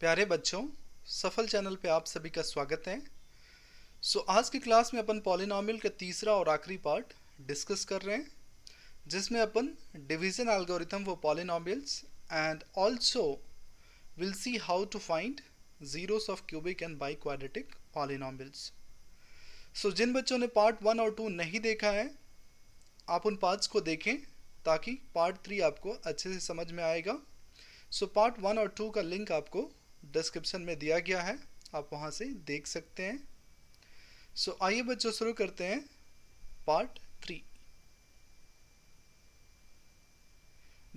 प्यारे बच्चों, सफल चैनल पे आप सभी का स्वागत है। आज की क्लास में अपन पॉलिनॉमियल का तीसरा और आखिरी पार्ट डिस्कस कर रहे हैं, जिसमें अपन division algorithm for polynomials and also will see how to find zeros of cubic and biquadratic polynomials. जिन बच्चों ने पार्ट 1 और 2 नहीं देखा है, आप उन पार्ट्स को देखें ताकि पार्ट 3 आपको अच्छे से समझ में आएगा। पार्ट 1 और 2 का लिंक आपको डिस्क्रिप्शन में दिया गया है, आप वहां से देख सकते हैं। आइए बच्चों, शुरू करते हैं part 3,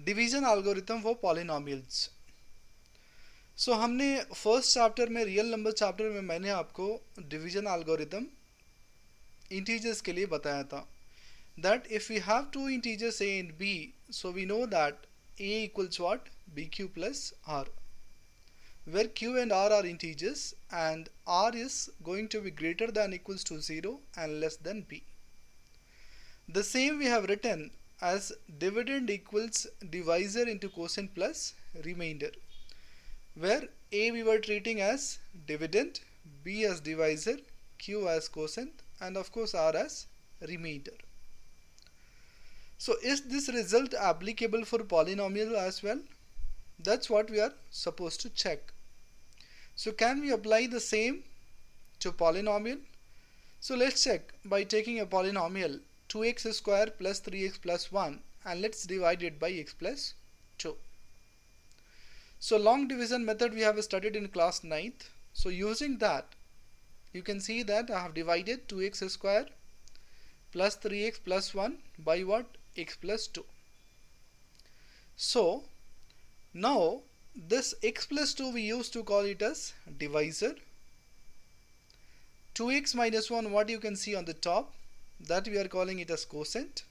division algorithm for polynomials. हमने फर्स्ट चैप्टर में, रियल नंबर चैप्टर में, मैंने आपको डिवीजन एल्गोरिथम इंटीजर्स के लिए बताया था that if we have two integers a and b, so we know that a equals what? bq plus r, where q and r are integers and r is going to be greater than equals to 0 and less than b. The same we have written as dividend equals divisor into quotient plus remainder, where a we were treating as dividend, b as divisor, q as quotient, and of course r as remainder. Is this result applicable for polynomial as well? That's what we are supposed to check. Can we apply the same to polynomial? Let's check by taking a polynomial 2x square plus 3x plus 1 and let's divide it by x plus 2. Long division method we have studied in class 9th. Using that, you can see that I have divided 2x square plus 3x plus 1 by what? X plus 2. Now this x plus 2 we used to call it as divisor. 2x minus 1, what you can see on the top, that we are calling it as quotient.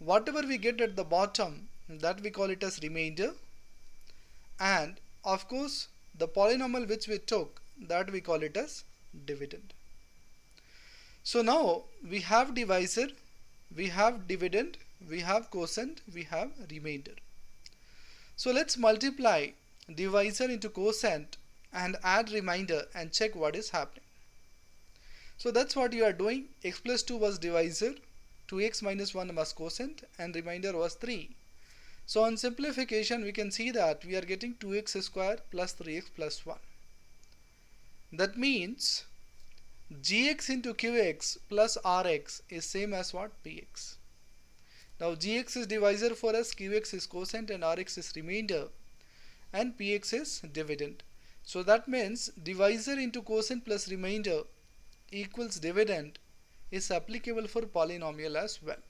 Whatever we get at the bottom, that we call it as remainder. And of course the polynomial which we took, that we call it as dividend. Now we have divisor, we have dividend, we have quotient, we have remainder. Let's multiply divisor into quotient and add remainder and check what is happening. That's what you are doing. X plus 2 was divisor, 2x minus 1 was quotient, and remainder was 3. On simplification we can see that we are getting 2x square plus 3x plus 1. That means gx into qx plus rx is same as what? Px. Now gx is divisor for us, qx is quotient, and rx is remainder, and px is dividend. That means divisor into quotient plus remainder equals dividend is applicable for polynomial as well.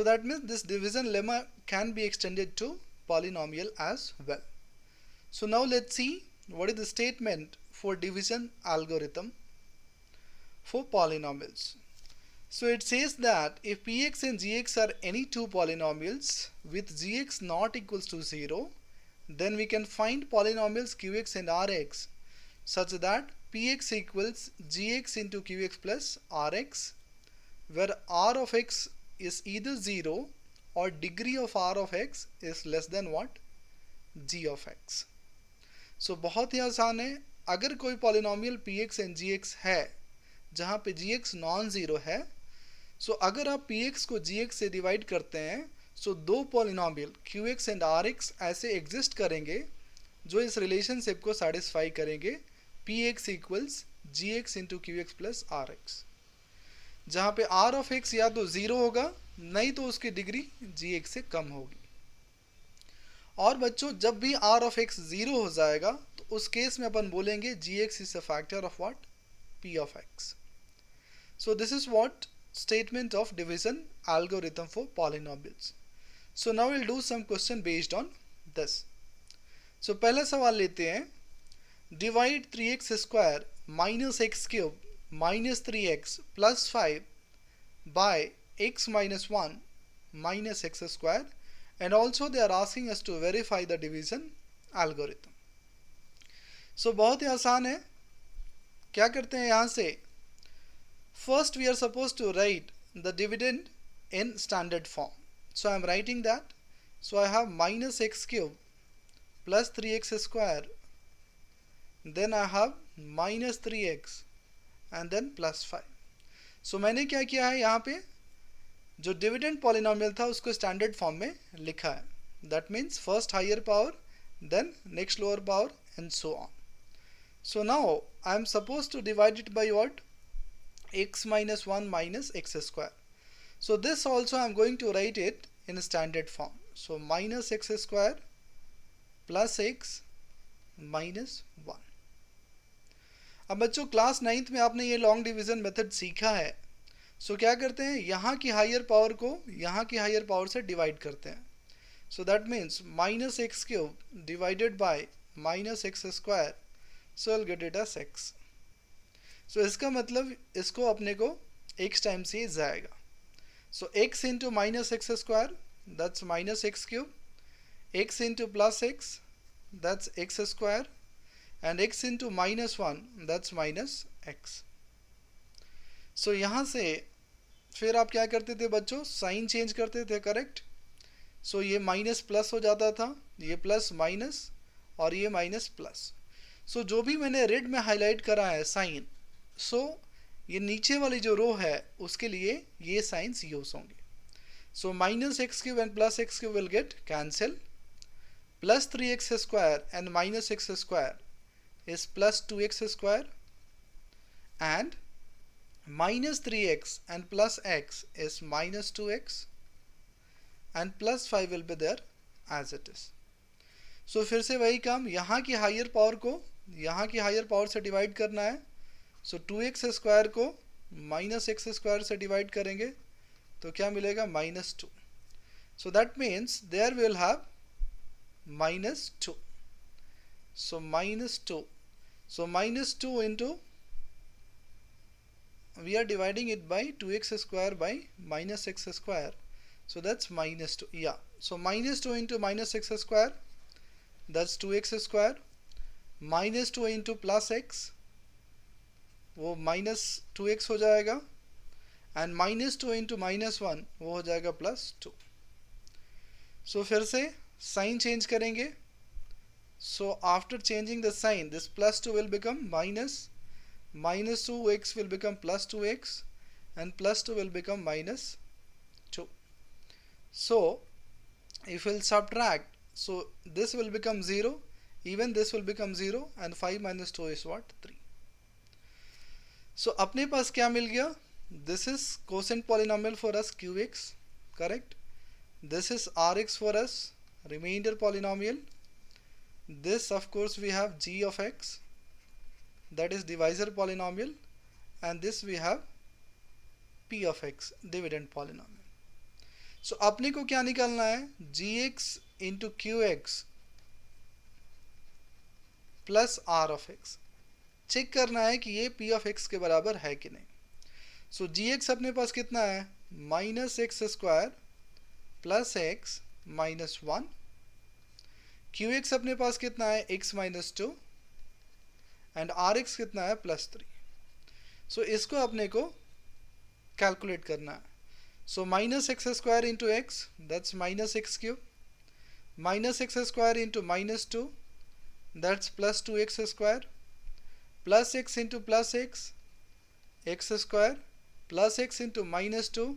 That means this division lemma can be extended to polynomial as well. Now let's see what is the statement for division algorithm for polynomials. It says that if px and gx are any two polynomials with gx not equals to 0, then we can find polynomials qx and rx such that px equals gx into qx plus rx, where r of x is either 0 or degree of r of x is less than what? g of x. बहुत ही आसान है। अगर कोई polynomial px and gx है जहाँ पे gx non zero है, अगर आप px को gx से डिवाइड करते हैं, दो पॉलिनॉमियल qx एंड rx ऐसे एग्जिस्ट करेंगे जो इस रिलेशनशिप को सेटिस्फाई करेंगे, px equals gx into qx plus rx, जहाँ पे r ऑफ x या तो ज़ीरो होगा, नहीं तो उसकी डिग्री gx से कम होगी। और बच्चों, जब भी r ऑफ x ज़ीरो हो जाएगा तो उस केस में अपन बोलेंगे gx is a factor of what? p of x. This is what statement of division algorithm for polynomials. Now we'll do some question based on this. पहला सवाल लेते हैं, divide 3x square minus x cube minus 3x plus 5 by x minus 1 minus x square, and also they are asking us to verify the division algorithm. बहुत ही आसान है। क्या करते हैं यहाँ से, first we are supposed to write the dividend in standard form. I am writing that. I have minus x cube plus 3x square, then I have minus 3x and then plus 5. So मैंने क्या किया है, यहाँ पे जो dividend polynomial था उसको standard form में लिखा है. That means first higher power, then next lower power and so on. So now I am supposed to divide it by what? X minus 1 minus x square. So this also I am going to write it in standard form. So minus x square plus x minus 1. अब बच्चों class 9th में आपने ये long division method सीखा है. सो क्या करते हैं, यहाँ की हायर पावर को यहाँ की हायर पावर से डिवाइड करते हैं. So that means minus x cube divided by minus x square. So will get it as x. So इसका मतलब इसको अपने को x टाइम्स ही जाएगा. So x into minus x square that's minus x cube, x into plus x that's x square, and x into minus 1 that's minus x. So यहाँ से फिर आप क्या करते थे बच्चों, साइन चेंज करते थे, करेक्ट. सो ये माइनस प्लस हो जाता था, ये प्लस माइनस और ये माइनस प्लस. सो जो भी मैंने रेड में हाईलाइट करा है साइन, सो ये नीचे वाली जो रो है उसके लिए ये साइंस यूज होंगे. So minus x cube and plus x cube will get cancel. Plus 3x square and minus x square is plus 2x square, and minus 3x and plus x is minus 2x, and plus 5 will be there as it is. So फिर से वही काम, यहाँ की higher power को यहाँ की higher power से डिवाइड करना है. सो 2x स्क्वायर को माइनस एक्स स्क्वायर से डिवाइड करेंगे तो क्या मिलेगा, minus 2. So that means there will have minus 2. So minus 2. So minus 2 into, we are dividing it by 2x square by minus x square. So that's minus 2. Yeah. So minus 2 into minus x square, that's 2x square. Minus 2 into plus x, वो minus 2x हो जाएगा. And minus 2 into minus 1, वो हो जाएगा plus 2. So फिर से sign change करेंगे. So after changing the sign, this plus 2 will become minus 2x will become plus 2x, and plus 2 will become minus 2. So if we'll subtract, so this will become 0, even this will become 0, and 5 minus 2 is what, 3. So अपने पास क्या मिल गया, this is quotient polynomial for us qx, correct. This is rx for us, remainder polynomial. This of course we have g of x, that is divisor polynomial, and this we have p of x, dividend polynomial. So अपने को क्या निकालना है, gx into qx plus r of x. Check करना है कि ये p of x के बराबर है कि नहीं. So gx अपने पास कितना है, minus x square plus x minus 1. qx अपने पास कितना है, x माइनस 2, एंड rx कितना है, प्लस 3. सो इसको अपने को कैलकुलेट करना है. So minus x square into x that's minus x cube, minus x square into minus 2 that's plus 2x square, plus x into plus x square, plus x into minus 2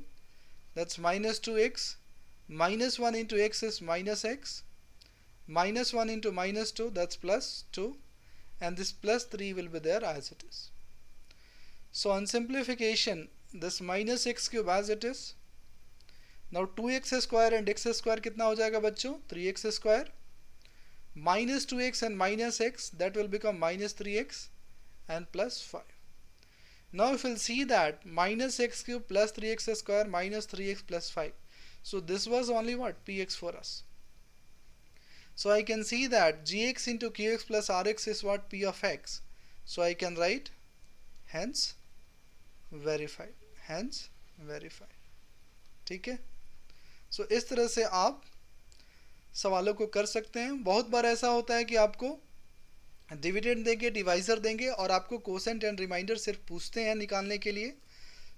that's minus 2x, minus 1 into x is minus x, minus 1 into minus 2 that's plus 2, and this plus 3 will be there as it is. So on simplification, this minus x cube as it is. Now 2x square and x square कितना हो जाएगा बच्चों, 3x square, minus 2x and minus x that will become minus 3x and plus 5. Now if we'll see that minus x cube plus 3x square minus 3x plus 5. So this was only what, px for us. So I can see that gx into qx plus rx is what, p of x. So I can write hence verified, hence verified. ठीक है. So इस तरह से आप सवालों को कर सकते हैं. बहुत बार ऐसा होता है कि आपको डिविडेंड देंगे, डिवाइजर देंगे और आपको कोसेंट एंड रिमाइंडर सिर्फ पूछते हैं निकालने के लिए.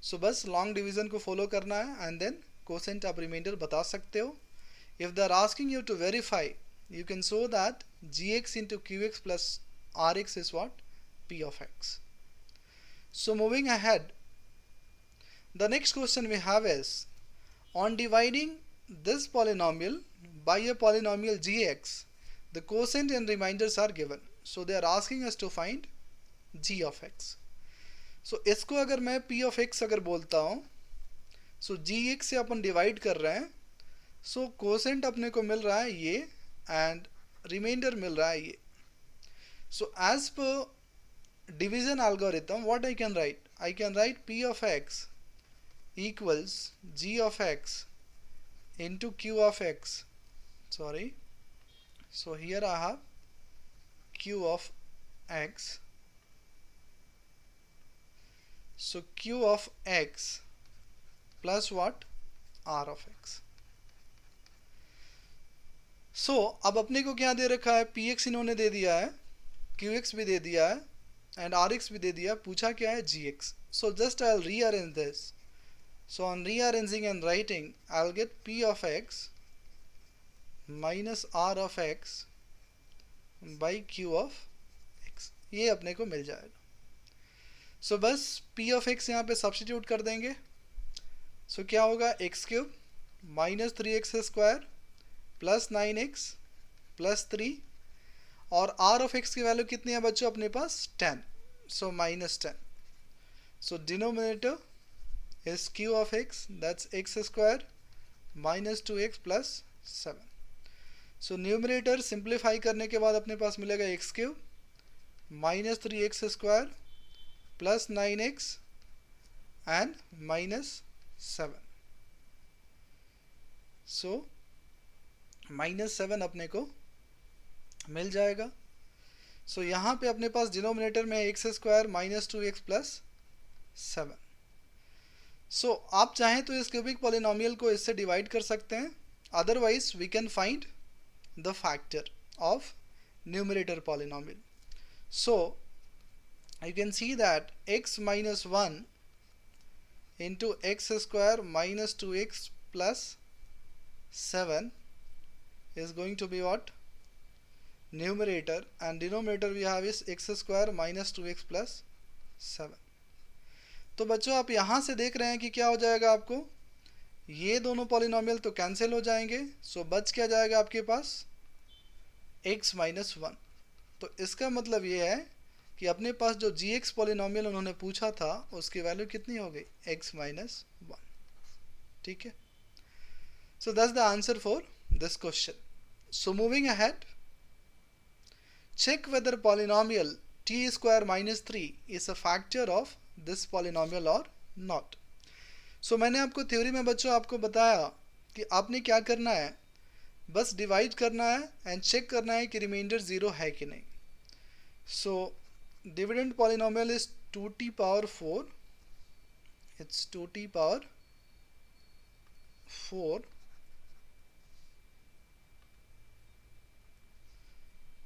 सो बस लॉन्ग डिवीजन को फॉलो करना है एंड देन कोसेंट आप रिमाइंडर बता सकते हो. If they are asking you to verify you can show that gx into qx plus rx is what? P of x. So moving ahead, the next question we have is, on dividing this polynomial by a polynomial gx, the quotient and remainders are given. So they are asking us to find g of x. So इसको अगर मैं p of x अगर बोलता हूँ, so gx से अपन divide कर रहे हैं, so quotient अपने को मिल रहा है ये and remainder मिल रहा है ये. So as per division algorithm, what I can write? I can write p of x equals g of x into q of x. Sorry. So here I have q of x. So q of x plus what? r of x. So अब अपने को क्या दे रखा है? px इन्होंने दे दिया है, qx भी दे दिया है and rx भी दे दिया. पूछा क्या है? gx. So just I'll rearrange this. So on rearranging and writing, I'll get p of x minus r of x by q of x. ये अपने को मिल जाएगा. So बस p of x यहाँ पे सब्स्टिट्यूट कर देंगे. So क्या होगा? x cube minus 3x square plus 9x plus 3, और r of x की वैल्यू कितनी है बच्चों अपने पास? 10. So minus 10. So denominator is q of x, that's x square minus 2x plus 7. So numerator simplify करने के बाद अपने पास मिलेगा x cube minus 3x square plus 9x and minus 7. So minus 7 अपने को मिल जाएगा. सो यहाँ पे अपने पास डिनोमिनेटर में x square minus 2x plus 7. सो आप चाहें तो इस क्यूबिक पॉलिनोमियल को इससे डिवाइड कर सकते हैं, otherwise we can find the factor of numerator polynomial. So you can see that x minus 1 into x square minus 2x plus 7 is going to be what? Numerator, and denominator we have is x square minus 2x plus 7. तो बच्चों आप यहाँ से देख रहे हैं कि क्या हो जाएगा आपको? ये दोनों पॉलिनोमियल तो कैंसिल हो जाएंगे. सो बच क्या जाएगा आपके पास? x minus 1. तो इसका मतलब ये है कि अपने पास जो gx पॉलिनोमियल उन्होंने पूछा था उसकी वैल्यू कितनी हो गई? x minus 1. ठीक है. So that's the answer for this question. So moving ahead, check whether polynomial t square minus 3 is a factor of this polynomial or not. सो मैंने आपको थ्योरी में बच्चों आपको बताया कि आपने क्या करना है, बस डिवाइड करना है एंड चेक करना है कि रिमाइंडर ज़ीरो है कि नहीं. सो dividend polynomial is 2t power 4. It's 2t power 4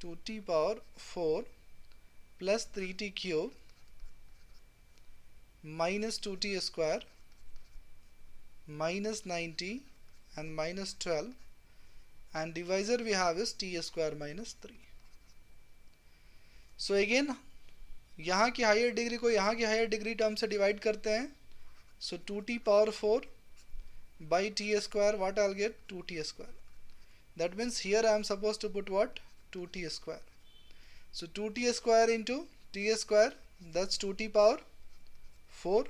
2t power 4 plus 3t cube minus 2t square minus 9t and minus 12, and divisor we have is t square minus 3. So again यहाँ की higher degree को यहाँ की higher degree term से divide करते हैं. So 2t power 4 by t square, what I will get? 2t square. That means here I am suppose to put what? 2t square. So 2t square into t square, that's 2t power 4.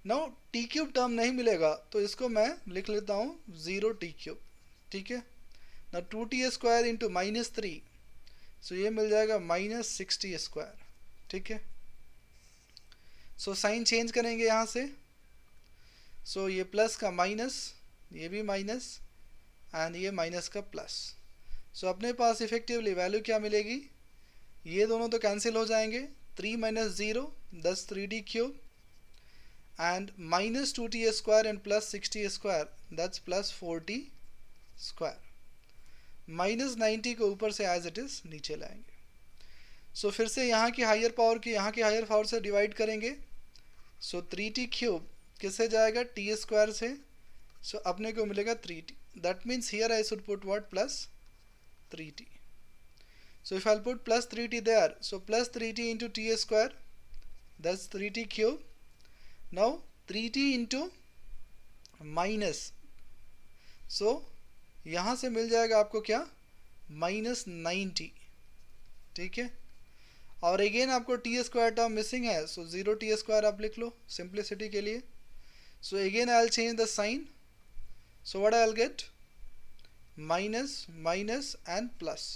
Now t cube term नहीं मिलेगा तो इसको मैं लिख लेता हूँ 0t cube. ठीक है. ना 2t स्क्वायर इंटू माइनस 3, सो ये मिल जाएगा माइनस 60 स्क्वायर. ठीक है. सो साइन चेंज करेंगे यहाँ से. सो ये प्लस का माइनस, ये भी माइनस, एंड ये माइनस का प्लस. सो अपने पास इफेक्टिवली वैल्यू क्या मिलेगी? ये दोनों तो कैंसिल हो जाएंगे. 3 minus 0 10 3t cube and minus 2t square and plus 60 square, that's plus 4t square. Minus 90 को ऊपर से एज इट इज़ नीचे लाएंगे. सो फिर से यहाँ की हायर पावर की यहाँ की हायर पावर से डिवाइड करेंगे. सो 3t क्यूब किससे जाएगा? टी स्क्वायर से. सो अपने को मिलेगा 3t. That means here I should put what? Plus 3t. So if I'll put plus 3t there, so plus 3t into t square, that's 3t cube. Now 3t into minus, so यहाँ से मिल जाएगा आपको क्या, -90, ठीक है. और again आपको T square term missing है, सो 0t स्क्वायर आप लिख लो सिंप्लिसिटी के लिए. So again I will change the sign, so what I will get, minus minus and plus.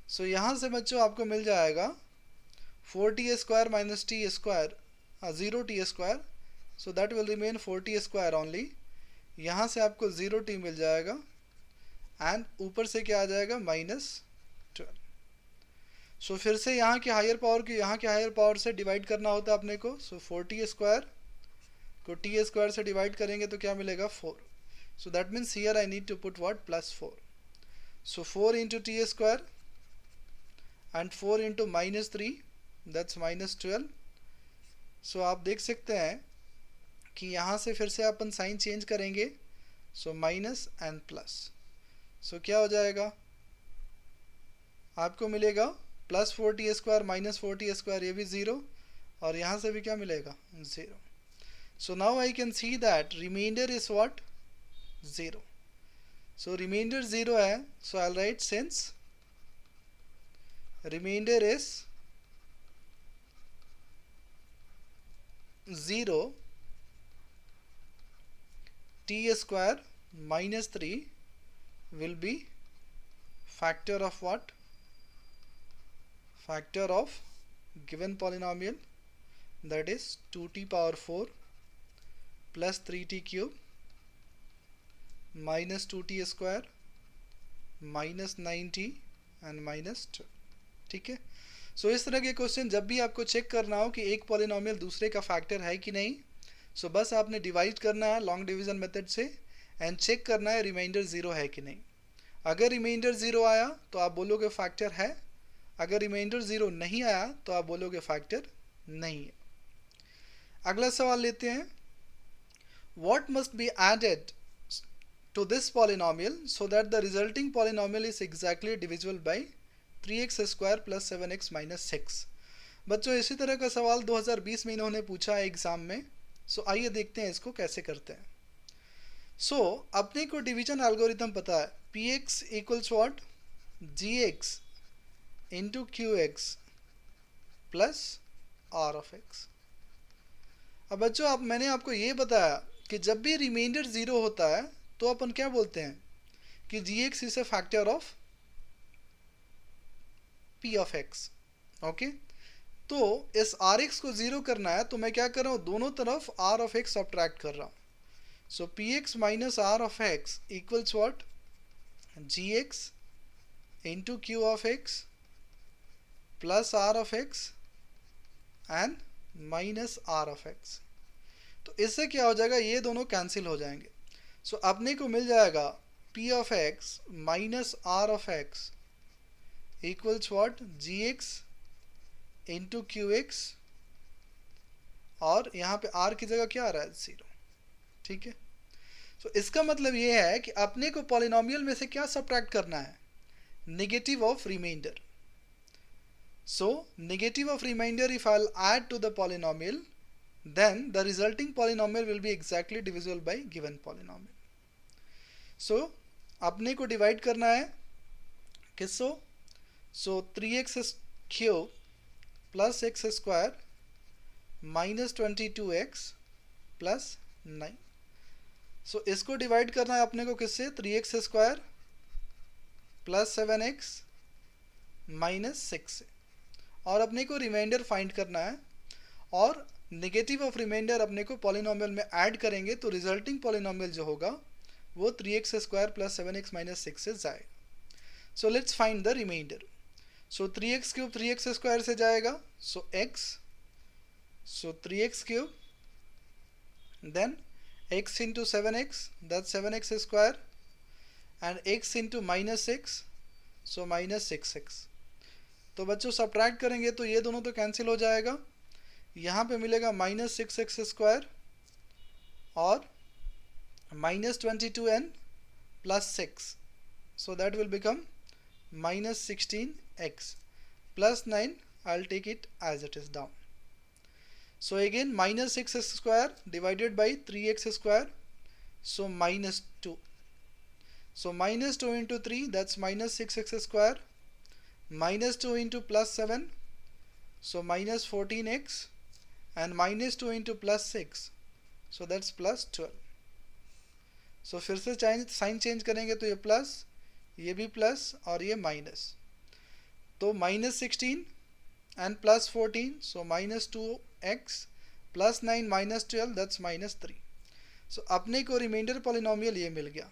So यहाँ से बच्चों आपको मिल जाएगा 4t square minus t square, 0t square, so that will remain 4t square only. यहाँ से आपको 0t मिल जाएगा एंड ऊपर से क्या आ जाएगा, -12. सो फिर से यहाँ के हायर पावर की यहाँ के हायर पावर से डिवाइड करना होता है अपने को. सो 4t स्क्वायर को t स्क्वायर से डिवाइड करेंगे तो क्या मिलेगा, 4. So that means here I need to put what, +4. So 4 into t square and 4 into -3, that's -12. So आप देख सकते हैं कि यहाँ से फिर से अपन साइन चेंज करेंगे, सो माइनस एंड प्लस. सो क्या हो जाएगा, आपको मिलेगा +4t स्क्वायर -4t स्क्वायर, ये भी 0, और यहाँ से भी क्या मिलेगा, 0. So now I can see that remainder is what, 0. So remainder 0 है, so I will write since remainder is 0, t square -3 will be factor of what, factor of given polynomial, that is 2t power 4 plus 3t cube minus 2t square minus 9t and -2. ठीक है. सो इस तरह के question जब भी आपको check करना हो कि एक पॉलिनोमियल दूसरे का फैक्टर है कि नहीं, सो बस आपने डिवाइड करना है लॉन्ग डिवीजन मेथड से एंड चेक करना है रिमाइंडर 0 है कि नहीं. अगर रिमाइंडर 0 आया तो आप बोलोगे फैक्टर है, अगर रिमाइंडर 0 नहीं आया तो आप बोलोगे फैक्टर नहीं है. अगला सवाल लेते हैं. What must be added to this polynomial so that the resulting polynomial is exactly divisible by 3x square plus 7x minus 6. बच्चों इसी तरह का सवाल 2020 में इन्होंने पूछा है एग्जाम में. सो आइए देखते हैं इसको कैसे करते हैं. सो अपने को डिवीजन एल्गोरिथम पता है, px equals what, gx into qx plus r of x. अब बच्चों आप मैंने आपको ये बताया कि जब भी रिमाइंडर 0 होता है तो अपन क्या बोलते हैं कि gx is a factor of p of x. Okay, तो इस Rx को 0 करना है तो मैं क्या कर रहा हूँ, दोनों तरफ R ऑफ x सब्ट्रैक्ट कर रहा हूँ. सो px minus R of x equals what, gx into q of x plus R of x and minus R of x. तो इससे क्या हो जाएगा, ये दोनों कैंसिल हो जाएंगे. सो अपने को मिल जाएगा p of x minus R of x equals what, gx into qx, और यहाँ पे r की जगह क्या आ रहा है, 0. ठीक है. सो इसका मतलब ये है कि अपने को पॉलिनोमियल में से क्या सब्ट्रैक्ट करना है, negative of remainder. So negative of remainder if I will add to the polynomial then the resulting polynomial will be exactly divisible by given polynomial. So अपने को डिवाइड करना है किसको, सो 3x cube plus x square minus 22x plus 9. सो इसको divide करना है अपने को किससे, 3x square plus 7x minus 6 से, और अपने को रिमाइंडर फाइंड करना है. और नेगेटिव ऑफ रिमाइंडर अपने को पॉलिनोमियल में ऐड करेंगे तो रिजल्टिंग पॉलिनोमियल जो होगा वो 3x square plus 7x minus 6 से जाएगा. So let's find the remainder. So 3x cube 3x square से जाएगा, so x, so 3x cube, then x into 7x, that 7x square, and x into minus 6, so minus 6x. तो बच्चों subtract करेंगे तो ये दोनों तो कैंसिल हो जाएगा. यहाँ पे मिलेगा माइनस 6x स्क्वायर और minus 22n plus 6, so that will become minus 16x plus 9, I'll take it as it is down. So again minus 6x square divided by 3x square, so minus 2. So minus 2 into 3, that's minus 6x square, minus 2 into plus 7, so minus 14x, and minus 2 into plus 6, so that's plus 12. So फिर से sign change करेंगे तो ये plus, ये भी plus और ये minus, तो minus 16 and plus 14, so minus 2x plus 9 minus 12, that's minus 3. So अपने को रिमाइंडर पॉलिनोमियल ये मिल गया.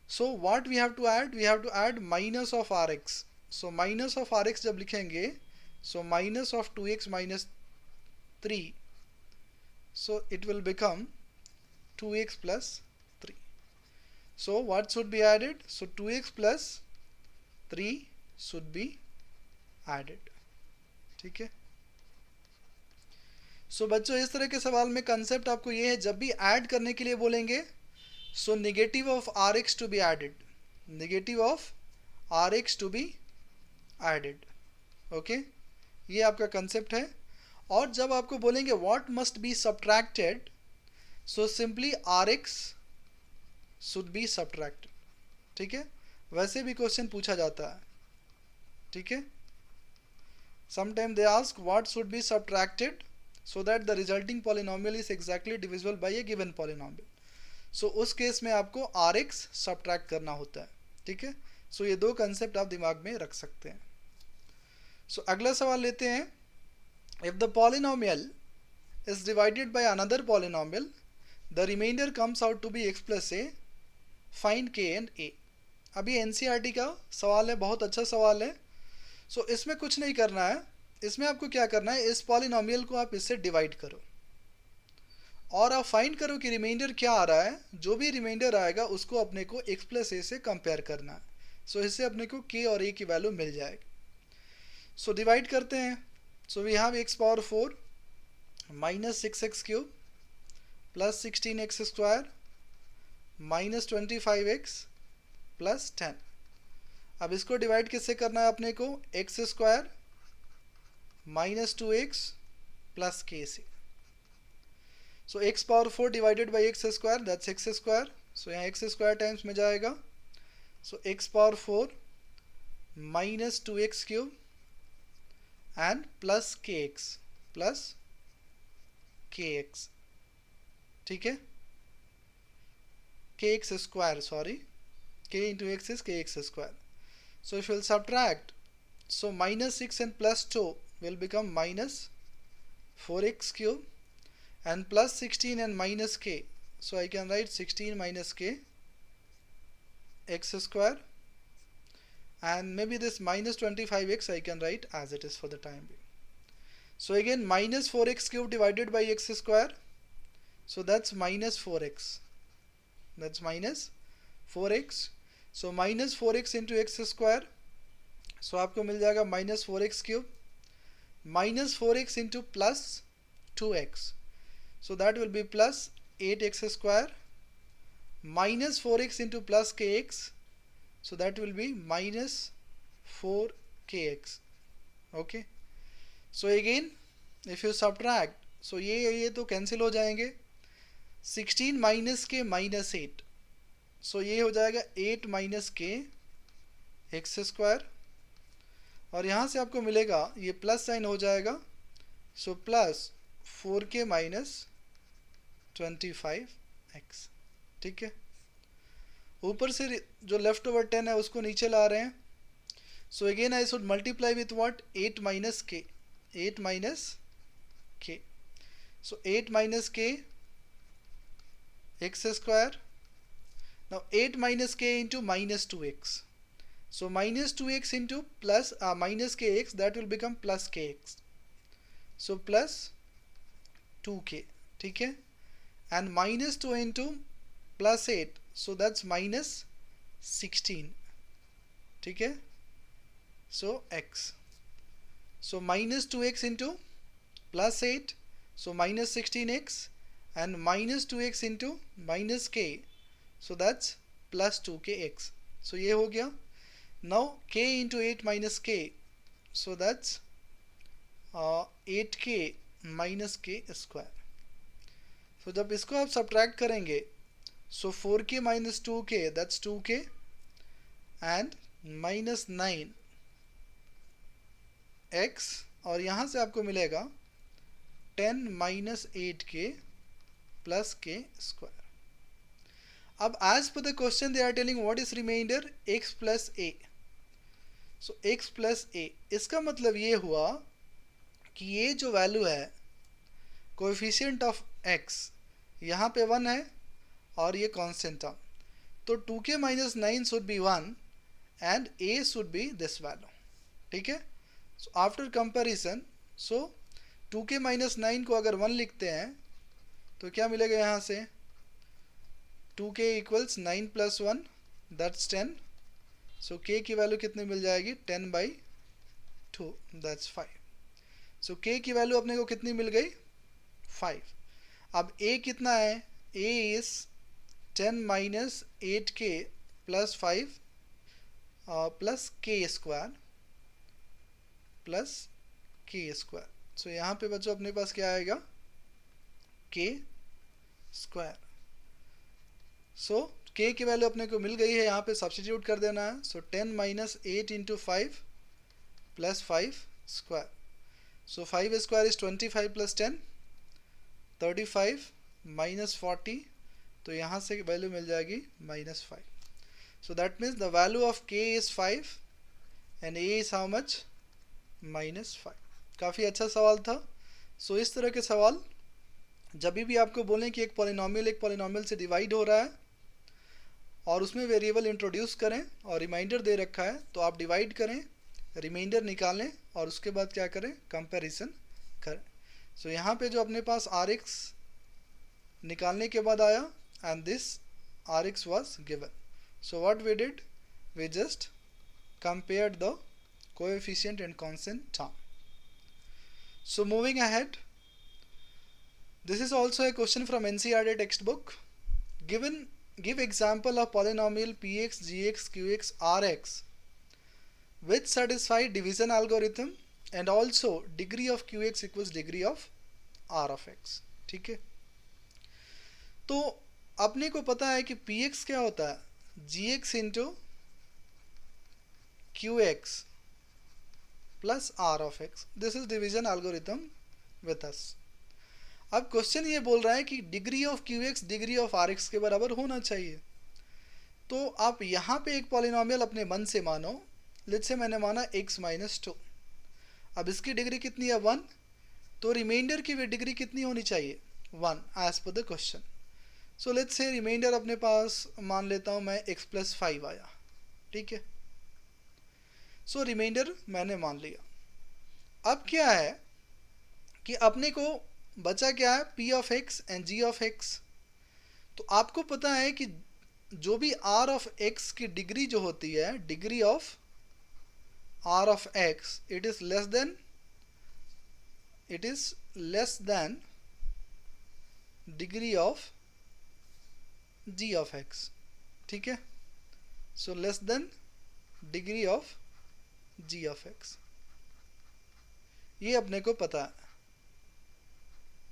So what we have to add? We have to add minus of rx. So minus of rx जब लिखेंगे, so minus of 2x minus 3, so it will become 2x plus 3. So what should be added? So 2x plus 3 should be added. ठीक है. सो बच्चों इस तरह के सवाल में कंसेप्ट आपको ये है, जब भी ऐड करने के लिए बोलेंगे, so negative of r x to be added, negative of r x to be added. Okay, ये आपका कंसेप्ट है. और जब आपको बोलेंगे what must be subtracted, so simply r x should be subtracted. ठीक है, वैसे भी क्वेश्चन पूछा जाता है. ठीक है, sometimes they ask what should be subtracted so that the resulting polynomial is exactly divisible by a given polynomial. So उस केस में आपको rx subtract करना होता है. ठीक है, so ये दो कंसेप्ट आप दिमाग में रख सकते हैं. So अगला सवाल लेते हैं. If the polynomial is divided by another polynomial, the remainder comes out to be x plus a. Find k and a. अभी NCERT का सवाल है, बहुत अच्छा सवाल है. सो इसमें कुछ नहीं करना है. इसमें आपको क्या करना है, इस पॉलिनोमियल को आप इससे डिवाइड करो और आप फाइंड करो कि रिमाइंडर क्या आ रहा है. जो भी रिमाइंडर आएगा उसको अपने को x प्लस ए से कंपेयर करना है. सो इससे अपने को k और a की वैल्यू मिल जाएगी. सो डिवाइड करते हैं. So we have x power 4 minus 6x cube plus 16x square minus 25x plus 10. अब इसको डिवाइड किससे करना है अपने को, x square minus 2x plus k से. So x power 4 divided by x square, that's x square. So यहाँ x square times में जाएगा. So x power 4 minus 2x cube and plus k x. ठीक है, k x square, sorry, k into x is kx square. So if you will subtract, so minus 6 and plus 2 will become minus 4x cube and plus 16 and minus k. So I can write 16 minus k x square, and maybe this minus 25x I can write as it is for the time being. So again minus 4x cube divided by x square, so that's minus 4x. That's minus 4x. So minus 4x into x square, so आपको मिल जाएगा minus 4x cube minus 4x into plus 2x, so that will be plus 8x square minus 4x into plus kx, so that will be minus 4kx. Okay, so again if you subtract, so ये तो cancel हो जाएंगे. 16 minus के minus 8, सो ये हो जाएगा 8 minus के x square, और यहाँ से आपको मिलेगा ये प्लस साइन हो जाएगा. So plus 4k minus 25x. ठीक है, ऊपर से जो लेफ्ट ओवर 10 है उसको नीचे ला रहे हैं. सो again I should multiply with what, 8 minus के, 8 माइनस के. सो 8 माइनस के x square. Now 8 minus k into minus 2x. So minus 2x into plus minus kx, that will become plus kx. So plus 2k. ठीक है, and minus 2 into plus 8, so that's minus 16. ठीक है, so x. So minus 2x into plus 8, so minus 16x, and minus 2x into minus k, so that's plus 2kx. so ये हो गया. Now k into 8 minus k, so that's 8k minus k square. So जब इसको आप subtract करेंगे, so 4k minus 2k, that's 2k, and minus 9x, और यहाँ से आपको मिलेगा 10 minus 8k plus k square. अब as per the question they are telling what is remainder, x plus a. So x plus a, इसका मतलब ये हुआ कि ये जो वैल्यू है कोएफिशिएंट ऑफ x यहाँ पे 1 है और ये कांस्टेंट टर्म, तो 2k minus 9 should be 1 and a should be this value. ठीक है, so after comparison, so 2k minus 9 को अगर 1 लिखते हैं तो क्या मिलेगा यहाँ से, 2k equals 9 plus 1, that's 10. So k की वैल्यू कितनी मिल जाएगी, 10 by 2, that's 5. So k की वैल्यू अपने को कितनी मिल गई, 5. अब a कितना है, a is 10 minus 8k plus 5 plus k square plus k square. So यहाँ पे बच्चों अपने पास क्या आएगा, k square. So k की वैल्यू अपने को मिल गई है, यहाँ पे सब्स्टिट्यूट कर देना है. So 10 minus 8 into 5 plus 5 square. So 5 square is 25 plus 10, 35 minus 40, तो यहाँ से वैल्यू मिल जाएगी minus 5. So that means the value of k is 5 and a is how much, minus 5. काफ़ी अच्छा सवाल था. So इस तरह के सवाल जब भी आपको बोलें कि एक पॉलिनॉमियल से डिवाइड हो रहा है और उसमें वेरिएबल इंट्रोड्यूस करें और रिमाइंडर दे रखा है, तो आप डिवाइड करें, रिमाइंडर निकालें और उसके बाद क्या करें, कंपैरिजन करें. सो यहाँ पे जो अपने पास rx निकालने के बाद आया and this rx was given. So what we did, we just compared the coefficient and constant term. So moving ahead, this is also a question from NCERT textbook. Give example of polynomial px, gx, qx, rx which satisfy division algorithm and also degree of qx equals degree of r of x. ठीक है, तो अपने को पता है कि px क्या होता है, gx into qx plus r of x. This is division algorithm with us. अब क्वेश्चन ये बोल रहा है कि degree of qx degree of rx के बराबर होना चाहिए. तो आप यहाँ पे एक पॉलिनॉमियल अपने मन से मानो, लेट्स से मैंने माना x माइनस 2. अब इसकी डिग्री कितनी है, 1, तो रिमाइंडर की डिग्री कितनी होनी चाहिए, 1 as per the question. So let's say remainder अपने पास मान लेता हूँ मैं x प्लस 5 आया. ठीक है, सो रिमाइंडर मैंने मान लिया. अब क्या है कि अपने को बचा क्या है, p of x and g of x. तो आपको पता है कि जो भी r ऑफ x की डिग्री जो होती है, degree of r of x, it is less than degree of g of x. ठीक है, so less than degree of g of x, ये अपने को पता है.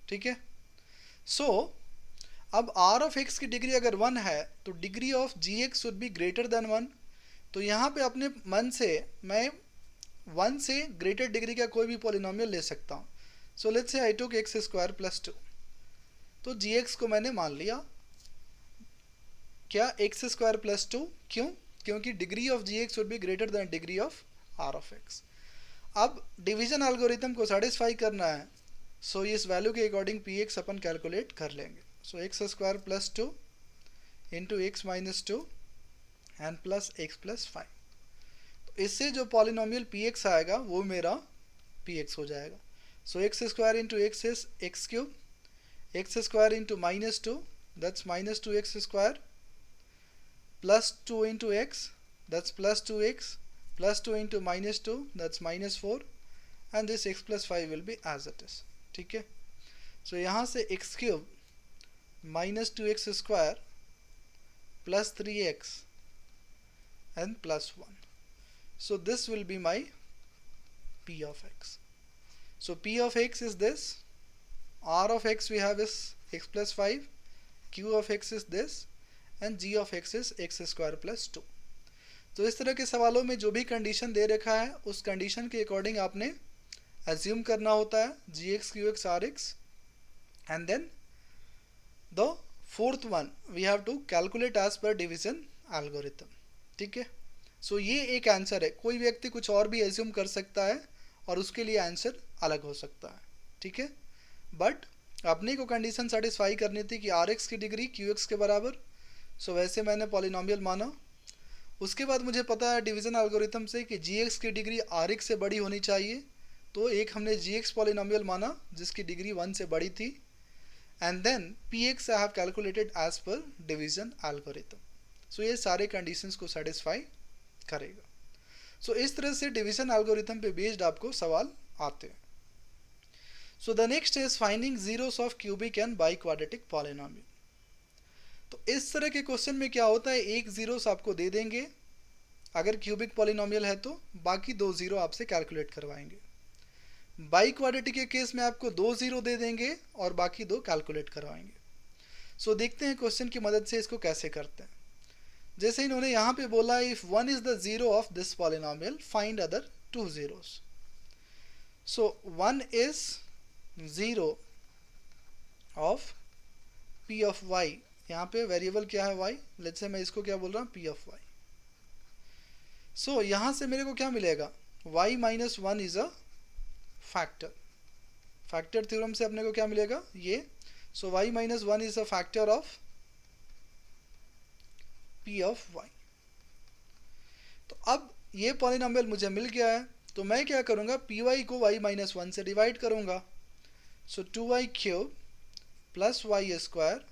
ठीक है, सो अब r ऑफ x की डिग्री अगर 1 है तो degree of gx should be greater than 1. तो यहाँ पे अपने मन से मैं 1 से ग्रेटर डिग्री का कोई भी पॉलिनॉमियल ले सकता हूँ. सो लेट्स से आई टुक x स्क्वायर प्लस 2, तो gx को मैंने मान लिया क्या, x स्क्वायर प्लस 2. क्यों, क्योंकि degree of gx should be greater than degree of r of x. अब डिवीजन एल्गोरिथम को सेटिस्फाई करना है, सो इस वैल्यू के अकॉर्डिंग px अपन कैलकुलेट कर लेंगे. So x square plus 2 into x minus 2 and plus x plus 5. तो इससे जो पॉलिनॉमियल px आएगा वो मेरा px हो जाएगा. So x square into x is x cube, x square into minus 2 that's minus 2x square, plus 2 into x that's plus 2x, plus 2 into minus 2 that's minus 4, and this x plus 5 will be as it is. ठीक है, so यहाँ से x cube minus 2x square plus 3x and plus 1. So this will be my P of x. So P of x is this, R of x we have is x plus 5, Q of x is this, and G of x is x square plus 2. तो इस तरह के सवालों में जो भी condition दे रखा है उस कंडीशन के अकॉर्डिंग आपने एज्यूम करना होता है g x q x r x, and then the fourth one we have to calculate as per division algorithm. ठीक है. सो ये एक आंसर है. कोई व्यक्ति कुछ और भी एज्यूम कर सकता है और उसके लिए आंसर अलग हो सकता है. ठीक है. बट अपने को कंडीशन सेटिस्फाई करनी थी कि आर एक्स की डिग्री क्यू एक्स के बराबर. सो वैसे मैंने पॉलिनोमियल माना. उसके बाद मुझे पता है डिवीज़न एल्गोरिथम से कि जी एक्स की डिग्री आर एक्स से बड़ी होनी चाहिए. तो एक हमने जी एक्स पॉलिनोमियल माना जिसकी डिग्री 1 से बड़ी थी, and then p x I have calculated as per division algorithm. So ये सारे कंडीशंस को सेटिस्फाई करेगा. सो इस तरह से डिवीज़न एल्गोरिथम पे बेस्ड आपको सवाल आते हैं. So the next is finding zeros of cubic and by quadratic polynomial. तो इस तरह के क्वेश्चन में क्या होता है, एक जीरोस आपको दे देंगे अगर क्यूबिक पॉलिनोमियल है तो, बाकी 2 जीरो आपसे कैलकुलेट करवाएंगे. बाई क्वाड्रेटिक के केस में आपको 2 जीरो दे देंगे और बाकी 2 कैलकुलेट करवाएंगे. सो देखते हैं क्वेश्चन की मदद से इसको कैसे करते हैं. जैसे इन्होंने यहाँ पे बोला if 1 is the zero of this polynomial find other 2 zeros. So 1 is zero of p of y. यहाँ पे वेरिएबल क्या है y, लेट्स से मैं इसको क्या बोल रहा हूँ p ऑफ y. सो यहाँ से मेरे को क्या मिलेगा, y minus 1 is a factor. Factor theorem से अपने को क्या मिलेगा ये. सो y minus 1 is a factor of p of y. तो अब ये पॉलिनोमियल मुझे मिल गया है तो मैं क्या करूँगा, py को y माइनस 1 से डिवाइड करूँगा. सो 2y cube plus y square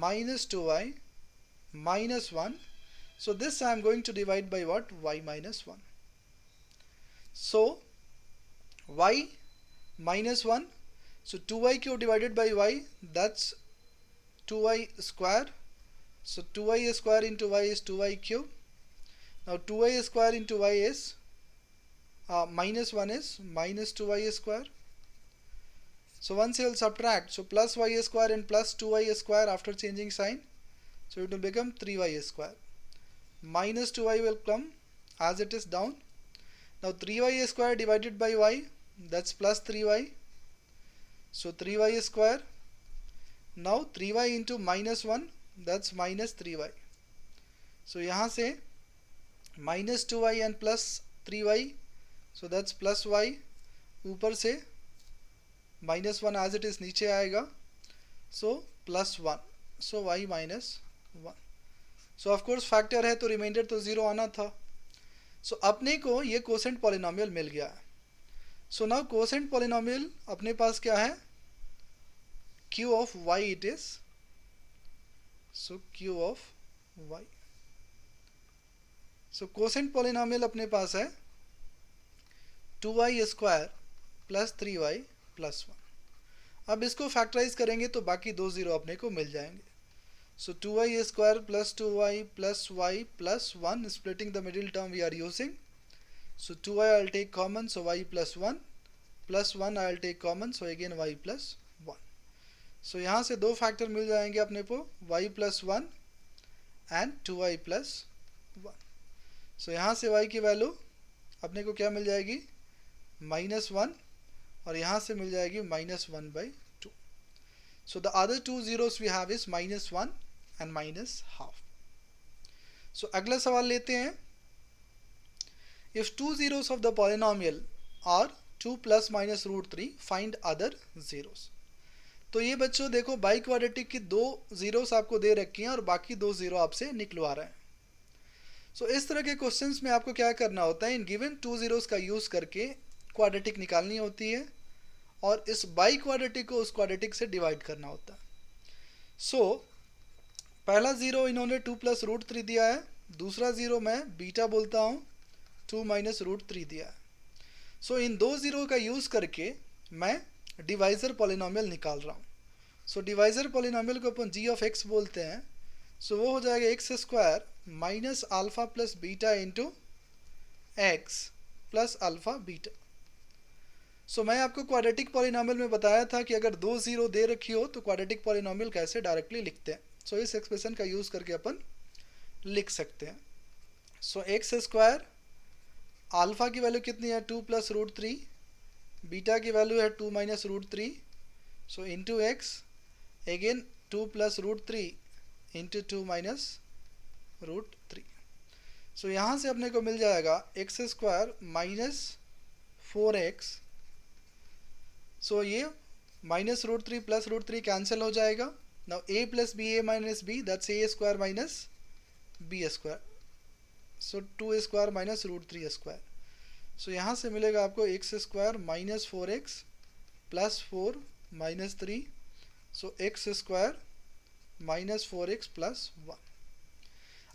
minus 2y minus 1. So this I am going to divide by what, y minus 1. So y minus 1, so 2y cube divided by y, that's 2y square. So 2y square into y is 2y cube. Now 2y square into y is minus 1 is minus 2y square. So once you will subtract, so plus y square and plus 2y square after changing sign, so it will become 3y square. Minus 2y will come as it is down. Now 3y square divided by y, that's plus 3y. So 3y square. Now 3y into minus 1, that's minus 3y. So यहाँ से minus 2y and plus 3y, so that's plus y. ऊपर से minus 1 as it is नीचे आएगा. So plus 1. सो y minus 1. So of course factor है तो reminder तो zero आना था. सो अपने को ये कोसेंट पॉलिनोमियल मिल गया है. सो नाउ कोसेंट पॉलिनोमियल अपने पास क्या है, q of y it is. So q of y. So quotient polynomial अपने पास है 2y square plus 3y plus 1. अब इसको फैक्टराइज करेंगे तो बाकी 2 जीरो अपने को मिल जाएंगे. So 2y square plus 2y plus y plus 1, splitting the middle term we are using. So 2y I will take common, so y plus 1 plus 1 I will take common, so again y plus 1. So यहाँ से 2 factor मिल जाएंगे अपने को, y plus 1 and 2y plus 1. So यहाँ से y की value अपने को क्या मिल जाएगी, माइनस 1, और यहाँ से मिल जाएगी minus 1 by 2. So the other 2 zeros we have is minus 1 and minus half. So अगला सवाल लेते हैं. If 2 zeros of the polynomial are 2 plus minus root 3 find other zeros. तो ये बच्चों देखो बाई क्वाड्रेटिक की 2 zeros आपको दे रखी हैं और बाकी 2 जीरो आपसे निकलवा रहे हैं. सो इस तरह के क्वेश्चंस में आपको क्या करना होता है, इन गिवन 2 zeros का यूज़ करके क्वाड्रेटिक निकालनी होती है और इस बाई क्वाड्रेटिक को उस क्वाड्रेटिक से डिवाइड करना होता है. सो पहला ज़ीरो इन्होंने 2 प्लस रूट 3 दिया है, दूसरा ज़ीरो मैं बीटा बोलता हूँ 2 माइनस रूट 3 दिया है. सो इन 2 ज़ीरो का यूज़ करके मैं डिवाइज़र पॉलिनोमियल निकाल रहा हूँ. सो डिवाइज़र पॉलिनोमियल को अपन जी ऑफ एक्स बोलते हैं. सो वो हो जाएगा x square minus alpha plus beta into x plus alpha beta. So मैं आपको क्वाड्रेटिक पॉलिनॉमियल में बताया था कि अगर दो ज़ीरो दे रखी हो तो क्वाड्रेटिक पॉलिनॉमियल कैसे डायरेक्टली लिखते हैं। सो इस एक्सप्रेशन का यूज़ करके अपन लिख सकते हैं। सो एक्स स्क्वायर, अल्फ़ा की वैल्यू कितनी है 2 प्लस रूट 3, बीटा की वैल्यू है 2 minus root 3, so into x again 2 plus root 3 into 2 minus root 3। So यहाँ से अपने को मिल जाएगा x square minus 4x। So ये minus root 3 plus root 3 cancel हो जाएगा। Now a plus b a minus b, that's a square minus b square, so 2 square minus root 3 square. So यहाँ से मिलेगा आपको x square minus 4x plus 4 minus 3, so x square minus 4x plus 1।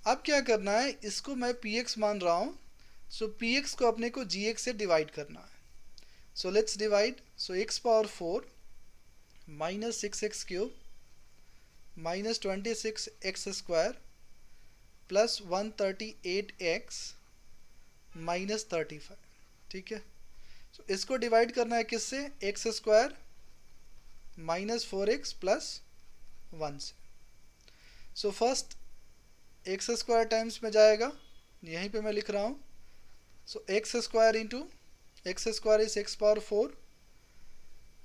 अब क्या करना है, इसको मैं px मान रहा हूँ, सो px को अपने को gx से डिवाइड करना है। So let's divide. So x power 4 minus 6x cube minus 26x square plus 138x minus 35। ठीक है, सो इसको डिवाइड करना है किससे, x square minus 4x plus 1 से। So first x square times में जाएगा, यहीं पे मैं लिख रहा हूँ। So x square into x square is x power 4,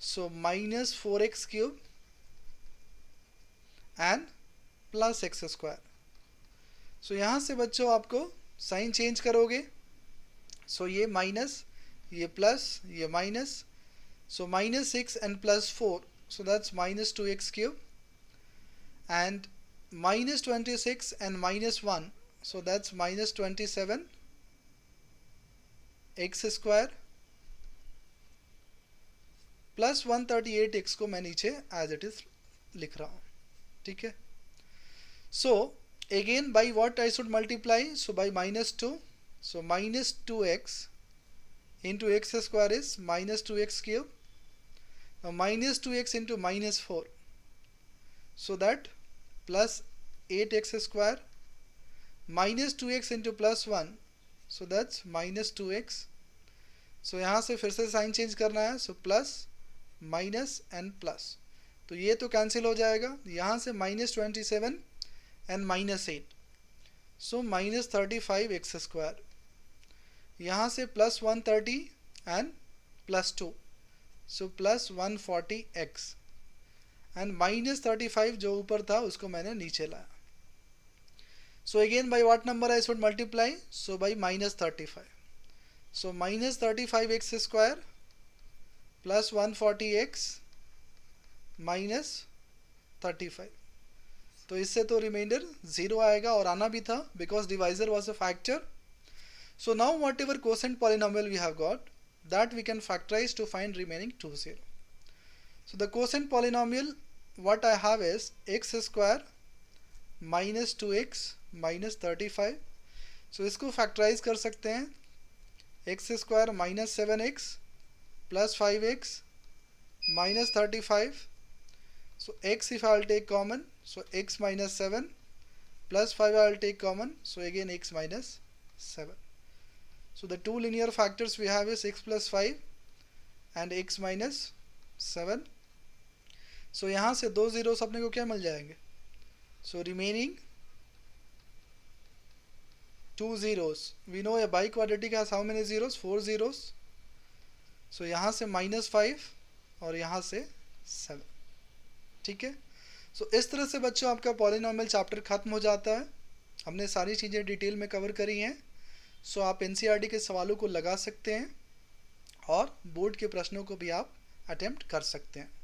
so minus 4x cube and plus x square. So यहाँ से बच्चों आपको साइन चेंज करोगे, सो ये माइनस, ये प्लस, ये minus, so minus 6 and plus 4, so that's minus 2x cube and minus 26 and minus 1, so that's minus 27 x square plus 138 x को मैं नीचे as it is लिख रहा हूँ। ठीक है, so again by what I should multiply, so by minus 2, so minus 2x into x square is minus 2x cube, now minus 2x into minus 4, so that plus 8x square minus 2x into plus 1, so that's minus 2x। so यहाँ से फिर से sign change करना है, so plus minus and plus, तो ये तो cancel हो जाएगा। यहाँ से minus 27 and minus 8, so minus 35 x square, यहाँ से plus 130 and plus 2, so plus 140 x and minus 35 जो ऊपर था उसको मैंने नीचे लाया। So again by what number I should multiply, so bye minus 35, so minus 35 x square plus 140 x minus 35, तो इससे तो रिमाइंडर 0 आएगा और आना भी था because divisor was a factor. So now whatever quotient polynomial we have got, that we can factorise to find remaining 2 0। So the quotient polynomial what I have is x square minus 2x minus 35, so इसको factorise कर सकते हैं, x square minus 7x plus 5x minus 35, so x if I will take common, so x minus 7 plus 5 I will take common, so again x minus 7. So the two linear factors we have is x plus 5 and x minus 7. सो यहाँ से दो zeros अपने को क्या मिल जाएंगे, so remaining 2 zeros, we know a biquadratic has how many zeros, 4 zeros, so यहाँ से -5 और यहाँ से 7। ठीक है, सो इस तरह से बच्चों आपका पॉलिनॉमियल चैप्टर खत्म हो जाता है। हमने सारी चीज़ें डिटेल में कवर करी हैं। सो आप एनसीईआरटी के सवालों को लगा सकते हैं और बोर्ड के प्रश्नों को भी आप अटेम्प्ट कर सकते हैं।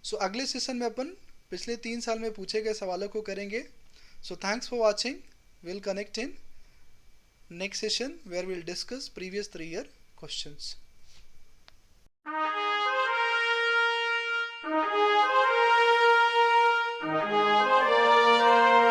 सो अगले सेशन में अपन पिछले 3 साल में पूछे गए सवालों को करेंगे। So thanks for watching, will connect in next session where will discuss previous 3 year questions.